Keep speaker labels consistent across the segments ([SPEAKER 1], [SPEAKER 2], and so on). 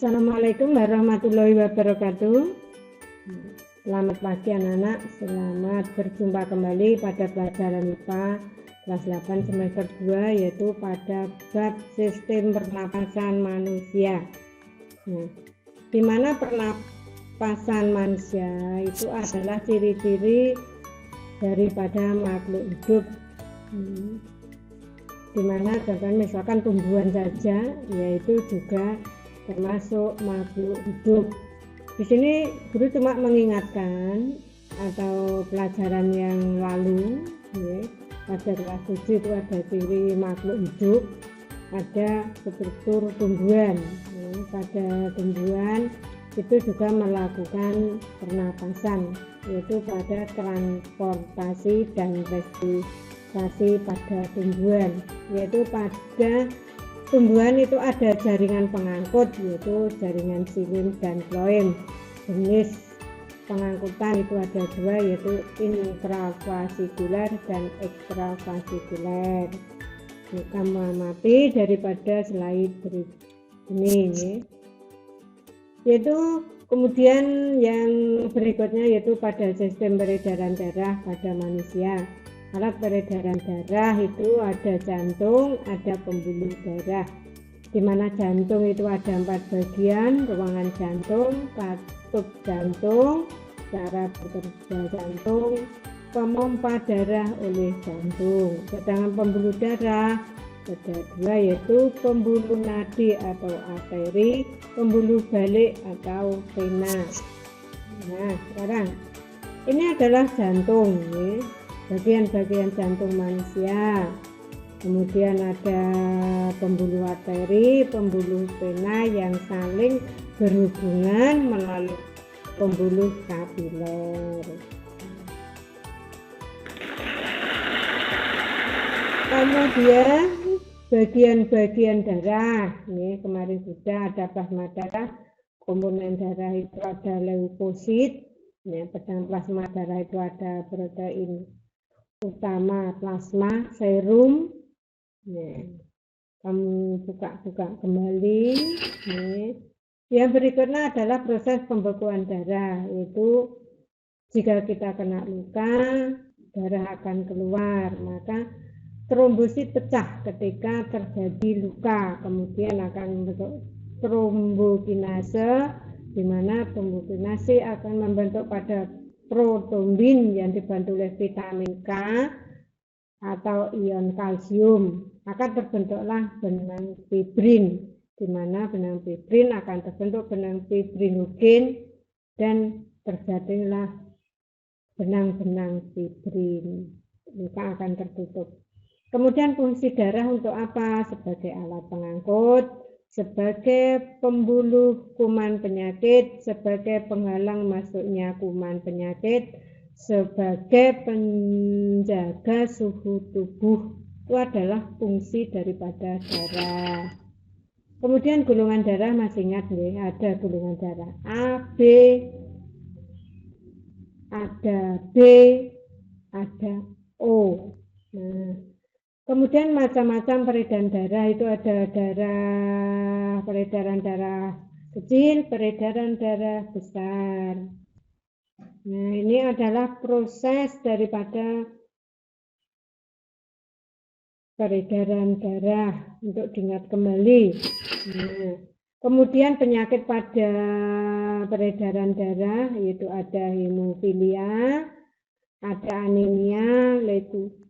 [SPEAKER 1] Assalamualaikum warahmatullahi wabarakatuh. Selamat pagi anak-anak, selamat berjumpa kembali pada pelajaran IPA kelas 8 semester 2, yaitu pada bab sistem pernapasan manusia. Di mana pernapasan manusia itu adalah ciri-ciri daripada makhluk hidup. Di mana contohnya misalkan tumbuhan saja, yaitu juga termasuk makhluk hidup. Di sini guru cuma mengingatkan atau pelajaran yang lalu, ya, pada kelas 7 itu ada ciri makhluk hidup, ada struktur tumbuhan. Ya, pada tumbuhan itu juga melakukan pernapasan, yaitu pada transportasi dan respirasi pada tumbuhan, yaitu pada tumbuhan itu ada jaringan pengangkut, yaitu jaringan xilem dan floem. Jenis pengangkutan itu ada dua, yaitu intravasikuler dan ekstravasikuler. Kita mengamati daripada slide berikut ini, yaitu kemudian yang berikutnya yaitu pada sistem peredaran darah pada manusia. Alat peredaran darah itu ada jantung, ada pembuluh darah. Di mana jantung itu ada 4 bagian: ruangan jantung, katup jantung, cara bekerja jantung, pemompa darah oleh jantung. Sedangkan pembuluh darah ada 2, yaitu pembuluh nadi atau arteri, pembuluh balik atau vena. Nah, sekarang ini adalah jantung, ya. Bagian-bagian jantung manusia. Kemudian ada pembuluh arteri, pembuluh vena yang saling berhubungan melalui pembuluh kapiler. Kemudian bagian-bagian darah, ini kemarin sudah ada plasma darah. Komponen darah itu ada leukosit, ya, pada plasma darah itu ada protein utama plasma, serum. Nah, kamu buka kembali. Nah, yang berikutnya adalah proses pembekuan darah, yaitu jika kita kena luka, darah akan keluar, maka trombosit pecah ketika terjadi luka, kemudian akan membentuk trombokinase, di mana trombokinase akan membentuk pada protombin yang dibantu oleh vitamin K atau ion kalsium. Akan terbentuklah benang fibrin, di mana benang fibrin akan terbentuk benang fibrinogen dan terjadilah benang-benang fibrin. Luka akan tertutup. Kemudian fungsi darah untuk apa? Sebagai alat pengangkut, sebagai pembuluh kuman penyakit, sebagai penghalang masuknya kuman penyakit, sebagai penjaga suhu tubuh. Itu adalah fungsi daripada darah. Kemudian golongan darah, masih ingat ya, ada golongan darah A, B, ada B, ada O. Nah, kemudian macam-macam peredaran darah itu ada peredaran darah kecil, peredaran darah besar. Nah, ini adalah proses daripada peredaran darah untuk diingat kembali. Nah, kemudian penyakit pada peredaran darah yaitu ada hemofilia, ada anemia,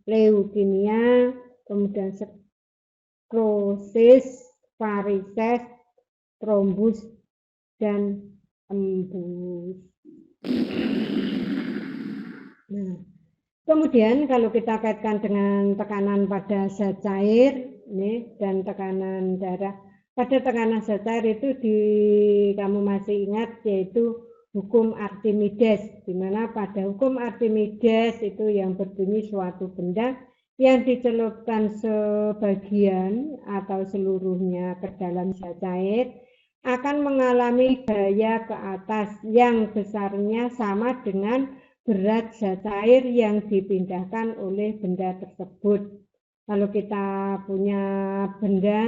[SPEAKER 1] leukemia, kemudian sklerosis, varises, trombus, dan embus. Nah, kemudian kalau kita kaitkan dengan tekanan pada zat cair, ini, dan tekanan darah. Pada tekanan zat cair itu kamu masih ingat, yaitu hukum Archimedes, di mana pada hukum Archimedes itu yang berbunyi suatu benda yang dicelupkan sebagian atau seluruhnya ke dalam zat cair akan mengalami gaya ke atas yang besarnya sama dengan berat zat cair yang dipindahkan oleh benda tersebut. Kalau kita punya benda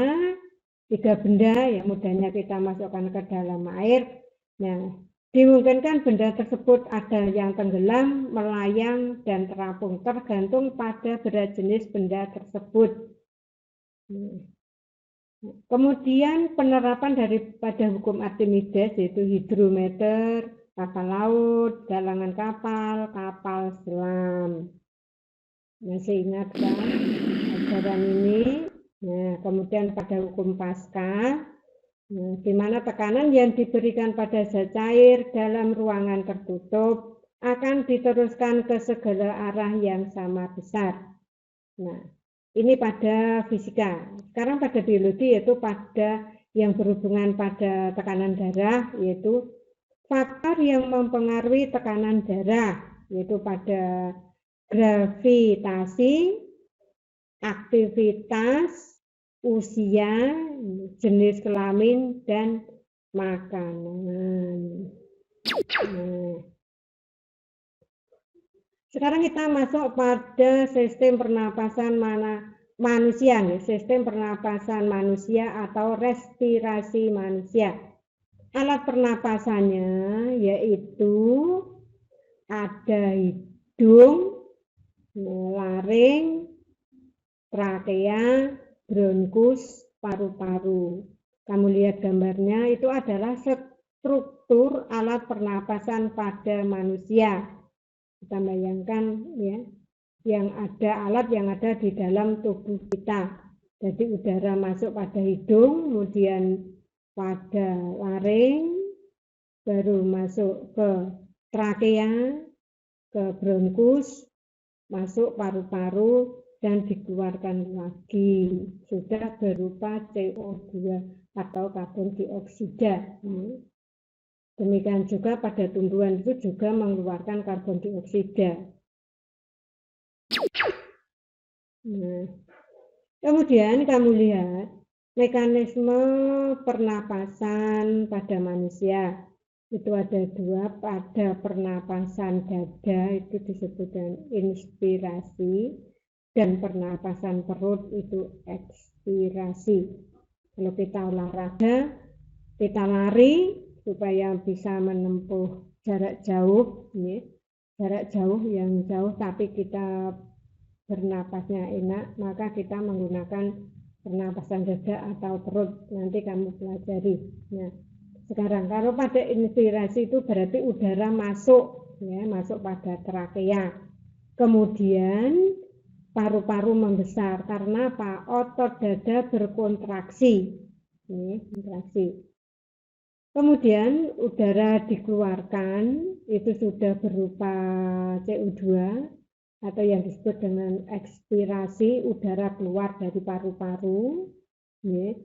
[SPEAKER 1] tiga benda yang mudahnya kita masukkan ke dalam air. Nah, dimungkinkan benda tersebut ada yang tenggelam, melayang, dan terapung, tergantung pada berat jenis benda tersebut. Kemudian penerapan daripada hukum Archimedes yaitu hidrometer, kapal laut, galangan kapal, kapal selam. Masih ingat kan ajaran ini? Nah, kemudian pada hukum Pascal, di mana tekanan yang diberikan pada zat cair dalam ruangan tertutup akan diteruskan ke segala arah yang sama besar. Nah, ini pada fisika. Sekarang pada biologi yaitu pada yang berhubungan pada tekanan darah, yaitu faktor yang mempengaruhi tekanan darah, yaitu pada gravitasi, aktivitas, usia, jenis kelamin, dan makanan. Sekarang kita masuk pada sistem pernapasan manusia, sistem pernapasan manusia atau respirasi manusia. Alat pernapasannya yaitu ada hidung, laring, trakea, bronkus, paru-paru. Kamu lihat gambarnya, itu adalah struktur alat pernapasan pada manusia. Kita bayangkan ya, alat yang ada di dalam tubuh kita. Jadi udara masuk pada hidung, kemudian pada laring, baru masuk ke trakea, ke bronkus, masuk paru-paru, dan dikeluarkan lagi. Sudah berupa CO2 atau karbon dioksida. Demikian juga pada tumbuhan itu juga mengeluarkan karbon dioksida. Nah, kemudian kamu lihat mekanisme pernapasan pada manusia. Itu ada dua, pada pernapasan dada itu disebut dengan inspirasi, dan pernapasan perut itu ekspirasi. Kalau kita olahraga, kita lari supaya bisa menempuh jarak jauh, jarak jauh yang jauh tapi kita bernapasnya enak, maka kita menggunakan pernapasan dada atau perut. Nanti kamu pelajari. Nah, sekarang kalau pada inspirasi itu berarti udara masuk, ya, masuk pada trakea. Kemudian paru-paru membesar karena apa? Otot dada berkontraksi. Ini kontraksi. Kemudian udara dikeluarkan itu sudah berupa CO2 atau yang disebut dengan ekspirasi, udara keluar dari paru-paru. Ya.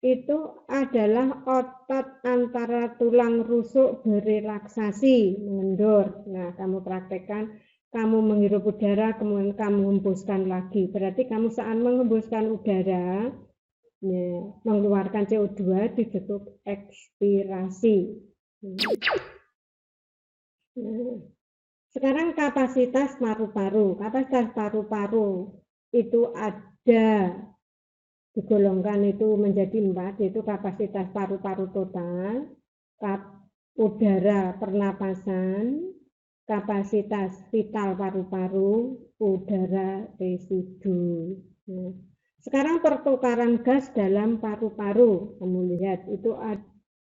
[SPEAKER 1] Itu adalah otot antara tulang rusuk berelaksasi, mengendur. Nah, kamu praktekkan, kamu menghirup udara, kemudian kamu hembuskan lagi. Berarti kamu saat menghembuskan udara, ya, mengeluarkan CO2 disebut ekspirasi. Nah, sekarang kapasitas paru-paru. Kapasitas paru-paru itu ada digolongkan itu menjadi 4, yaitu kapasitas paru-paru total, udara pernapasan, kapasitas vital paru-paru, udara residu. Nah, sekarang pertukaran gas dalam paru-paru, kamu lihat itu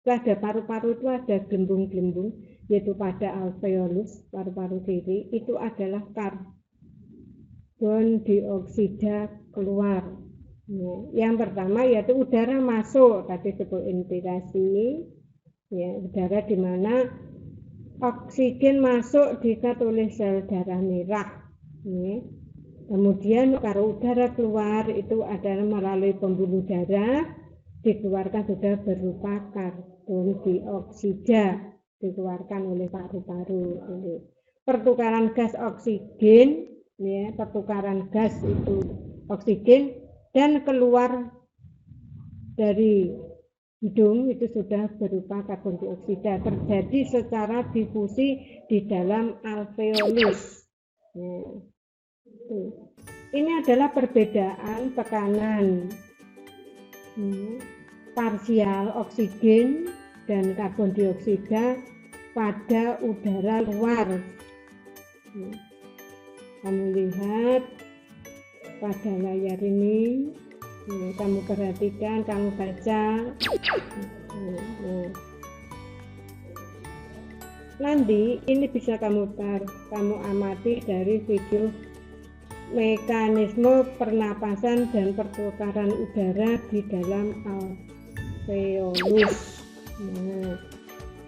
[SPEAKER 1] pada paru-paru itu ada gelembung-gelembung, yaitu pada alveolus paru-paru kiri itu adalah karbon dioksida keluar. Yang pertama yaitu udara masuk, tadi disebut inspirasi, ya, udara di mana oksigen masuk diikat oleh sel darah merah. Ya. Kemudian kalau udara keluar itu adalah melalui pembuluh darah, dikeluarkan sudah berupa karbon dioksida, dikeluarkan oleh paru-paru. Pertukaran gas oksigen, ya, pertukaran gas itu oksigen dan keluar dari hidung itu sudah berupa karbon dioksida, terjadi secara difusi di dalam alveolus. Nah, ini adalah perbedaan tekanan. parsial oksigen dan karbon dioksida pada udara luar. Kamu lihat pada layar ini, kamu perhatikan, kamu baca. Nanti ini bisa kamu amati dari video mekanisme pernapasan dan pertukaran udara di dalam alveolus.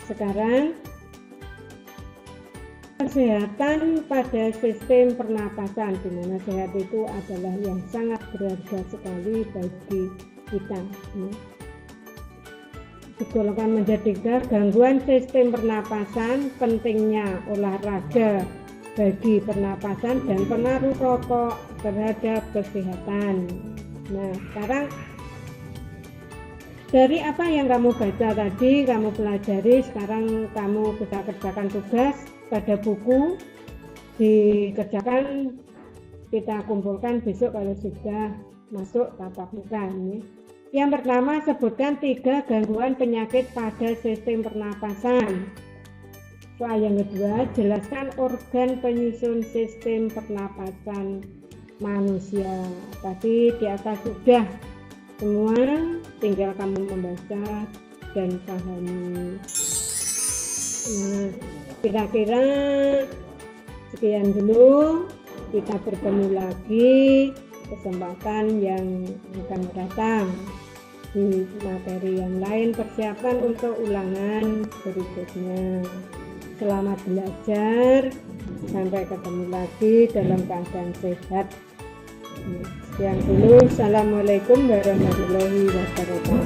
[SPEAKER 1] Sekarang kesehatan pada sistem pernapasan, di mana sehat itu adalah yang sangat berharga sekali bagi kita. Digolongkan menjadi 3, gangguan sistem pernapasan, pentingnya olahraga bagi pernapasan, dan pengaruh rokok terhadap kesehatan. Nah, sekarang dari apa yang kamu baca tadi, kamu pelajari, sekarang kamu bisa kerjakan tugas pada buku, dikerjakan, kita kumpulkan besok kalau sudah masuk tatap muka ini. Yang pertama, sebutkan 3 gangguan penyakit pada sistem pernapasan. Soal yang kedua, jelaskan organ penyusun sistem pernapasan manusia. Tadi di atas sudah semua, tinggal kamu membaca dan pahami. Nah, kira-kira sekian dulu, kita bertemu lagi kesempatan yang akan datang di materi yang lain, persiapan untuk ulangan berikutnya. Selamat belajar, sampai ketemu lagi dalam keadaan sehat. Sekian dulu, assalamualaikum warahmatullahi wabarakatuh.